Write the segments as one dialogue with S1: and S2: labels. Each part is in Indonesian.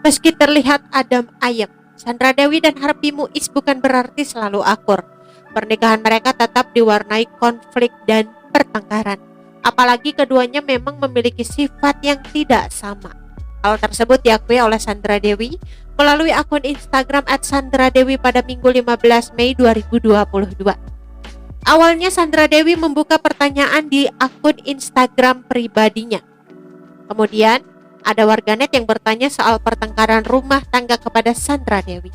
S1: Meski terlihat adem ayem, Sandra Dewi dan Harvey Muiz bukan berarti selalu akur. Pernikahan mereka tetap diwarnai konflik dan pertengkaran. Apalagi keduanya memang memiliki sifat yang tidak sama. Hal tersebut diakui oleh Sandra Dewi melalui akun Instagram @sandradewi pada Minggu 15 Mei 2022. Awalnya Sandra Dewi membuka pertanyaan di akun Instagram pribadinya. Kemudian ada warganet yang bertanya soal pertengkaran rumah tangga kepada Sandra Dewi.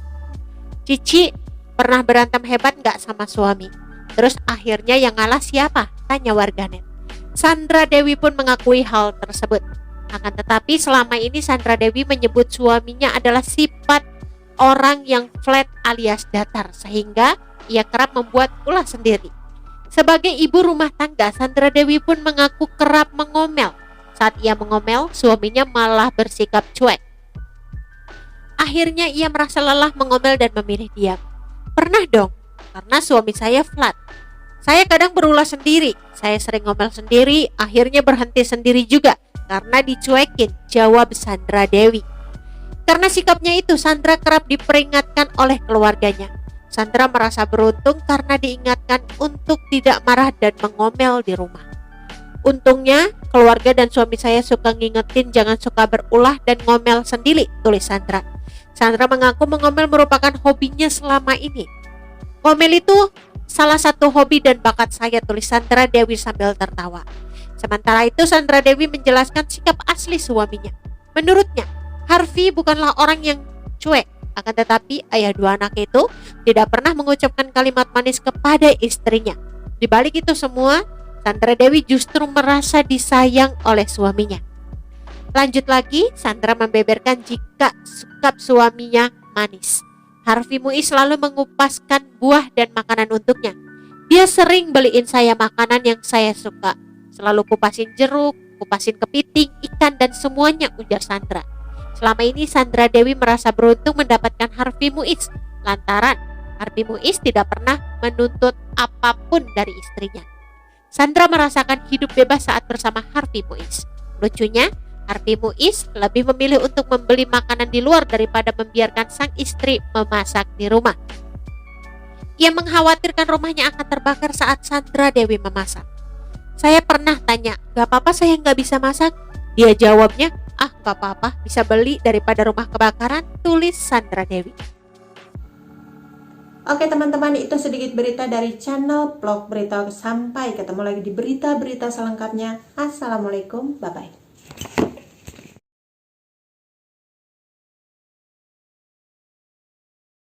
S1: "Cici, pernah berantem hebat nggak sama suami? Terus akhirnya yang ngalah siapa?" tanya warganet. Sandra Dewi pun mengakui hal tersebut. Akan tetapi selama ini Sandra Dewi menyebut suaminya adalah sifat orang yang flat alias datar, sehingga ia kerap membuat ulah sendiri. Sebagai ibu rumah tangga, Sandra Dewi pun mengaku kerap mengomel. Saat ia mengomel, suaminya malah bersikap cuek. Akhirnya ia merasa lelah mengomel dan memilih diam. "Pernah dong, karena suami saya flat. Saya kadang berulah sendiri, saya sering ngomel sendiri, akhirnya berhenti sendiri juga karena dicuekin," jawab Sandra Dewi. Karena sikapnya itu, Sandra kerap diperingatkan oleh keluarganya. Sandra merasa beruntung karena diingatkan untuk tidak marah dan mengomel di rumah. "Untungnya, keluarga dan suami saya suka ngingetin jangan suka berulah dan ngomel sendiri," tulis Sandra. Sandra mengaku mengomel merupakan hobinya selama ini. "Ngomel itu salah satu hobi dan bakat saya," tulis Sandra Dewi sambil tertawa. Sementara itu, Sandra Dewi menjelaskan sikap asli suaminya. Menurutnya, Harvey bukanlah orang yang cuek, akan tetapi ayah dua anak itu tidak pernah mengucapkan kalimat manis kepada istrinya. Di balik itu semua, Sandra Dewi justru merasa disayang oleh suaminya. Lanjut lagi, Sandra membeberkan jika sikap suaminya manis. "Harvey Muiz selalu mengupaskan buah dan makanan untuknya. Dia sering beliin saya makanan yang saya suka. Selalu kupasin jeruk, kupasin kepiting, ikan, dan semuanya," ujar Sandra. Selama ini Sandra Dewi merasa beruntung mendapatkan Harvey Muiz lantaran Harvey Muiz tidak pernah menuntut apapun dari istrinya. Sandra merasakan hidup bebas saat bersama Harvey Muiz. Lucunya, Harvey Muiz lebih memilih untuk membeli makanan di luar daripada membiarkan sang istri memasak di rumah. Ia mengkhawatirkan rumahnya akan terbakar saat Sandra Dewi memasak. "Saya pernah tanya, 'Gak apa-apa saya nggak bisa masak?' Dia jawabnya, 'Ah, gak apa-apa, bisa beli daripada rumah kebakaran,' tulis Sandra Dewi.
S2: Oke teman-teman, itu sedikit berita dari channel Vlog Berita. Sampai ketemu lagi di berita-berita selengkapnya. Assalamualaikum, bye-bye.